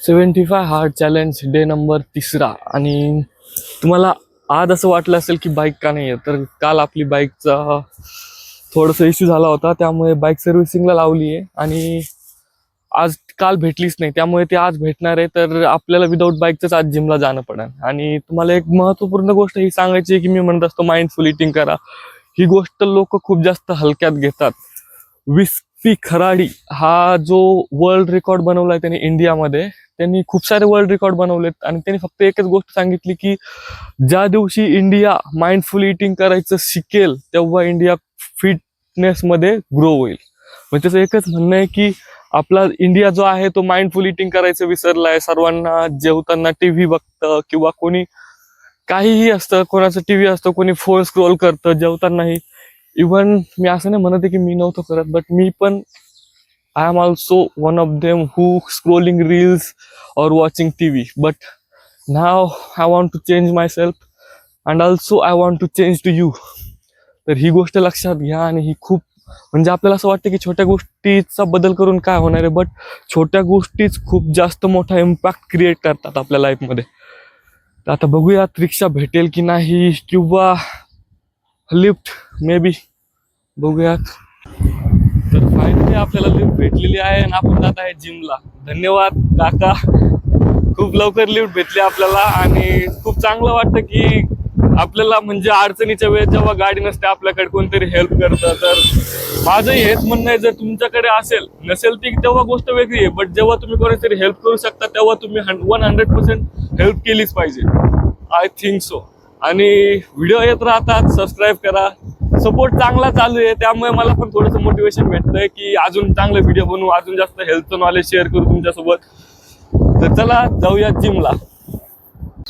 75 hard challenge day number 3. आणि तुम्हाला आज असं वाटलं असेल की बाईक का नाही आहे, तर काल आपली बाईकचा थोडासा इश्यू झाला होता, त्यामुळे बाईक सर्व्हिसिंगला लावली आहे आणि काल भेटलीच नाही, त्यामुळे ती आज भेटणार आहे. तर आपल्याला विदाऊट बाईकच आज जिमला जाणं पडेल. आणि तुम्हाला एक महत्त्वपूर्ण गोष्ट ही सांगायची आहे की मी म्हणत असतो माइंडफुल इटिंग करा, ही गोष्ट लोक खूप जास्त हलक्यात घेतात. विस्फी खराडी हा जो वर्ल्ड रेकॉर्ड बनवलाय त्याने इंडियामध्ये, त्यांनी खूप सारे वर्ल्ड रेकॉर्ड बनवलेत आणि त्यांनी फक्त एकच गोष्ट सांगितली की ज्या दिवशी इंडिया माइंडफुल इटिंग करायचं शिकेल तेव्हा इंडिया फिटनेसमध्ये ग्रो होईल. म्हणजे त्याचं एकच म्हणणं आहे की आपला इंडिया जो आहे तो माइंडफुल इटिंग करायचं विसरलाय. सर्वांना जेवताना टीव्ही बघतं किंवा कोणी काहीही असतं, कोणाचं टीव्ही असतं, कोणी फोन स्क्रोल करतं जेवतानाही. इवन मी असं नाही म्हणत की मी नव्हतं करत, बट मी पण I am also one of them who scrolling reels और watching TV. But now I want to change myself and also I want to change to you. तर ही गोष्ट लक्षात घ्या. आणि ही खूप म्हणजे आपल्याला असं वाटतं की छोट्या गोष्टीचा बदल करून काय होणार आहे, बट छोट्या गोष्टीच खूप जास्त मोठा इम्पॅक्ट क्रिएट करतात आपल्या लाईफमध्ये. तर आता बघूयात रिक्षा भेटेल की नाही किंवा लिफ्ट मे बी, बघूयात. तर फायनली आपल्याला लिफ्ट भेटलेली आहे आणि आपण जात आहे जिमला. धन्यवाद काका, खूप लवकर लिफ्ट भेटली आपल्याला आणि खूप चांगलं वाटतं की आपल्याला म्हणजे अडचणीच्या वेळेस जेव्हा गाडी नसते आपल्याकडे कोणतरी हेल्प करतं. तर माझंही हेच म्हणणं आहे, जर तुमच्याकडे नसेल ती तेव्हा गोष्ट वेगळी आहे, बट जेव्हा तुम्ही कोणातरी हेल्प करू शकता तेव्हा तुम्ही 100% हेल्प केलीच पाहिजे. I think so. आणि व्हिडिओ येत राहतात, सबस्क्राईब करा. सपोर्ट चांगला चालू आहे, त्यामुळे मला पण थोडंसं मोटिवेशन भेटतंय की अजून चांगले व्हिडिओ बनवू, अजून जास्त हेल्थचं नॉलेज शेअर करू तुमच्यासोबत. तर चला जाऊया जिमला.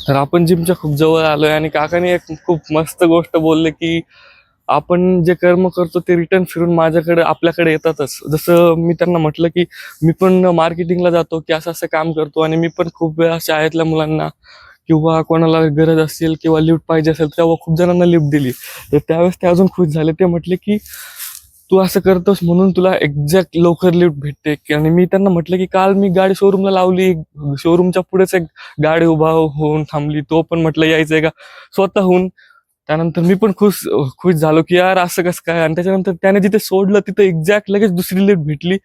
तर आपण जिमच्या खूप जवळ आलोय आणि काकाने एक खूप मस्त गोष्ट बोलले की आपण जे कर्म करतो ते रिटर्न फिरून आपल्याकडे येतातच. जसं मी त्यांना म्हटलं की मी पण मार्केटिंगला जातो की असं असं काम करतो आणि मी पण खूप वेळा शाळेतल्या मुलांना किंवा कोणाला गरज असेल किंवा लिफ्ट पाहिजे असेल तेव्हा खूप जणांना लिफ्ट दिली. तर त्यावेळेस ते अजून खुश झाले. ते म्हटले की तू असं करतोस म्हणून तुला एक्झॅक्ट लवकर लिफ्ट भेटते. आणि मी त्यांना म्हटलं की काल मी गाडी शोरूमला लावली, शोरूमच्या पुढेच एक गाडी उभा होऊन थांबली, तो पण म्हटलं यायचंय का स्वतःहून. त्यानंतर मी पण खुश झालो की यार असं कसं काय. आणि त्याच्यानंतर त्याने जिथे सोडलं तिथं एक्झॅक्ट लगेच दुसरी लिफ्ट भेटली.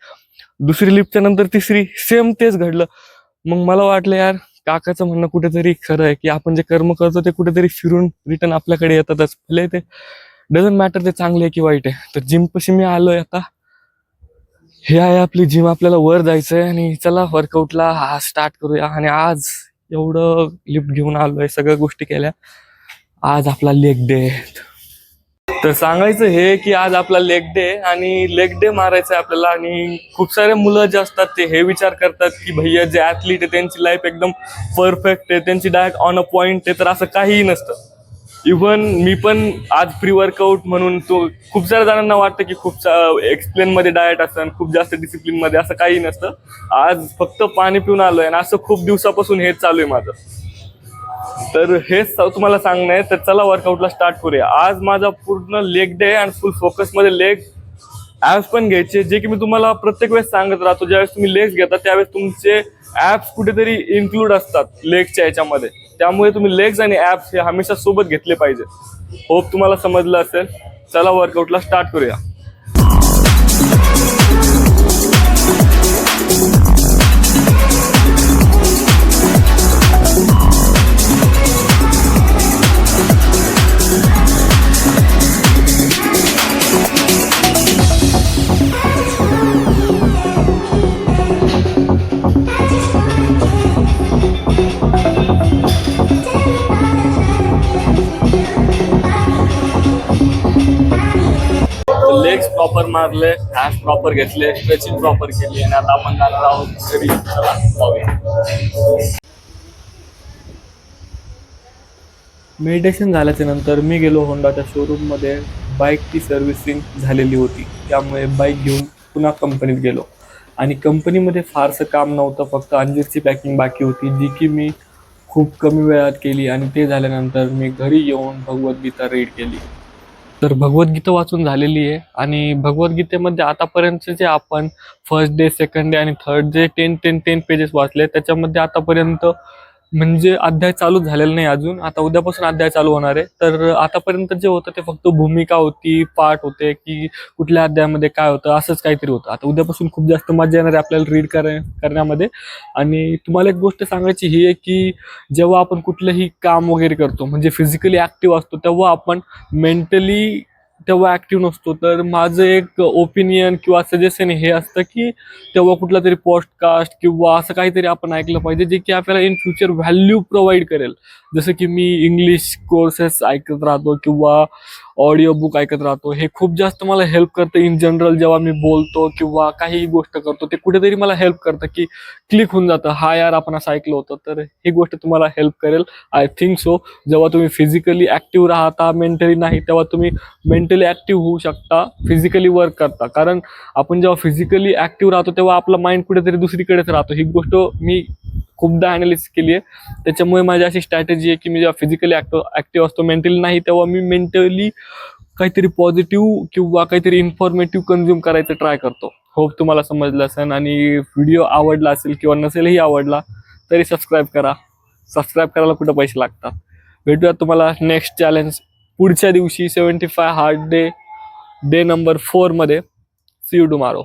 दुसरी लिफ्टच्या नंतर तिसरी, सेम तेच घडलं. मग मला वाटलं यार काकाचं म्हणणं कुठेतरी खरं आहे की आपण जे कर्म करतो ते कुठेतरी फिरून रिटर्न आपल्याकडे येतातच. भले ते डझंट मॅटर ते चांगले आहे की वाईट आहे. तर जिम पाशी मी आलोय आता. हे आहे आपली जिम, आपल्याला वर जायचंय आणि चला वर्कआउटला स्टार्ट करूया. आणि आज एवढं लिफ्ट घेऊन आलोय, सगळ्या गोष्टी केल्या. आज आपला लेग डे. तर सांगायचं हे की आज आपला लेग डे आणि लेग डे मारायचा आहे आपल्याला. आणि खूप सारे मुलं जे असतात ते हे विचार करतात की भैया जे ॲथलीट आहे त्यांची लाईफ एकदम परफेक्ट आहे, त्यांची डाएट ऑन अ पॉईंट आहे. तर असं काहीही नसतं. इव्हन मी पण आज प्री वर्कआउट म्हणून खूप साऱ्या जणांना वाटतं की खूप एक्सप्लेनमध्ये डाएट असतं, खूप जास्त डिसिप्लिनमध्ये. असं काही नसतं. आज फक्त पाणी पिऊन आलोय आणि असं खूप दिवसापासून हेच चालू आहे माझं. तर हेच तुम्हाला सांगणं आहे. तर चला वर्कआउटला स्टार्ट करूया. आज माझा पूर्ण लेग डे आणि फुल फोकसमध्ये लेग ॲप्स पण घ्यायचे, जे की मी तुम्हाला प्रत्येक वेळेस सांगत राहतो. ज्यावेळेस तुम्ही लेग्स घेता त्यावेळेस तुमचे ॲप्स कुठेतरी इन्क्लूड असतात लेगच्या याच्यामध्ये. त्यामुळे तुम्ही लेग्स आणि ॲप्स हे हमेशा सोबत घेतले पाहिजे. होप तुम्हाला समजलं असेल. चला वर्कआउटला स्टार्ट करूया. लेग्स प्रॉपर मारले, ॲप्स प्रॉपर घेतले, स्ट्रेचिंग प्रॉपर केली आणि आता आपण जाणार आहोत घरी. चला जाऊया. मेडिटेशन झाल्याच्या नंतर मी गेलो होंडाच्या शोरूममध्ये. बाईकची सर्व्हिसिंग झालेली होती, त्यामुळे बाईक घेऊन पुन्हा कंपनीत गेलो. आणि कंपनीमध्ये फारसं काम नव्हतं, फक्त अंजीरची पॅकिंग बाकी होती, जी की मी खूप कमी वेळात केली. आणि ते झाल्यानंतर मी घरी येऊन भगवद्गीता रीड केली. तर भगवद्गीता वाचून झालेली आहे आणि भगवद्गीतेमध्ये आतापर्यंत जे आपण फर्स्ट डे, सेकंड डे आणि थर्ड डे 10 पेजेस वाचले, त्याच्यामध्ये आतापर्यंत म्हणजे अध्याय चालू झालेला नाही अजून. आता उद्यापासून अध्याय चालू होणार आहे. तर आतापर्यंत जे होतं ते फक्त भूमिका होती, पाठ होते की कुठल्या अध्यायामध्ये काय होतं असंच काहीतरी होतं. आता उद्यापासून खूप जास्त मजा येणार आहे आपल्याला रीड करण्यामध्ये. आणि तुम्हाला एक गोष्ट सांगायची ही आहे की जेव्हा आपण कुठलंही काम वगैरे करतो म्हणजे फिजिकली ॲक्टिव्ह असतो, तेव्हा आपण मेंटली तेव्हा ॲक्टिव्ह नसतो. तर माझं एक ओपिनियन किंवा सजेशन हे असतं की तेव्हा कुठला तरी पॉडकास्ट किंवा असं काहीतरी आपण ऐकलं पाहिजे जे की आपल्याला इन फ्युचर व्हॅल्यू प्रोव्हाइड करेल. जसं की मी इंग्लिश कोर्सेस ऐकत राहतो किंवा ऑडिओ बुक ऐकत राहतो. हे खूप जास्त मला हेल्प करतं इन जनरल. जेव्हा मी बोलतो किंवा काही गोष्ट करतो ते कुठेतरी मला हेल्प करतं की क्लिक होऊन जातं, हा यार आपण असं ऐकलं होतं. तर ही गोष्ट तुम्हाला हेल्प करेल, आय थिंक सो. जेव्हा तुम्ही फिजिकली ॲक्टिव्ह राहता, मेंटली नाही, तेव्हा तुम्ही मेंटली ॲक्टिव्ह होऊ शकता, फिजिकली वर्क करता. कारण आपण जेव्हा फिजिकली ॲक्टिव्ह राहतो तेव्हा आपला माइंड कुठेतरी दुसरीकडेच राहतो. ही गोष्ट मी खूपदा ॲनालिसिस केली आहे. त्याच्यामुळे माझी अशी स्ट्रॅटेजी आहे की मी जेव्हा फिजिकली ॲक्टिव्ह असतो, मेंटली नाही, तेव्हा मी मेंटली काहीतरी पॉझिटिव्ह किंवा काहीतरी इन्फॉर्मेटिव्ह कन्झ्युम करायचं ट्राय करतो. होप तुम्हाला समजलं असेल आणि व्हिडिओ आवडला असेल किंवा नसेलही आवडला तरी सबस्क्राईब करा. सबस्क्राईब करायला कुठं पैसे लागतात. भेटूया तुम्हाला नेक्स्ट चॅलेंज पुढच्या दिवशी 75 हार्ड डे नंबर 4 मध्ये. See you tomorrow.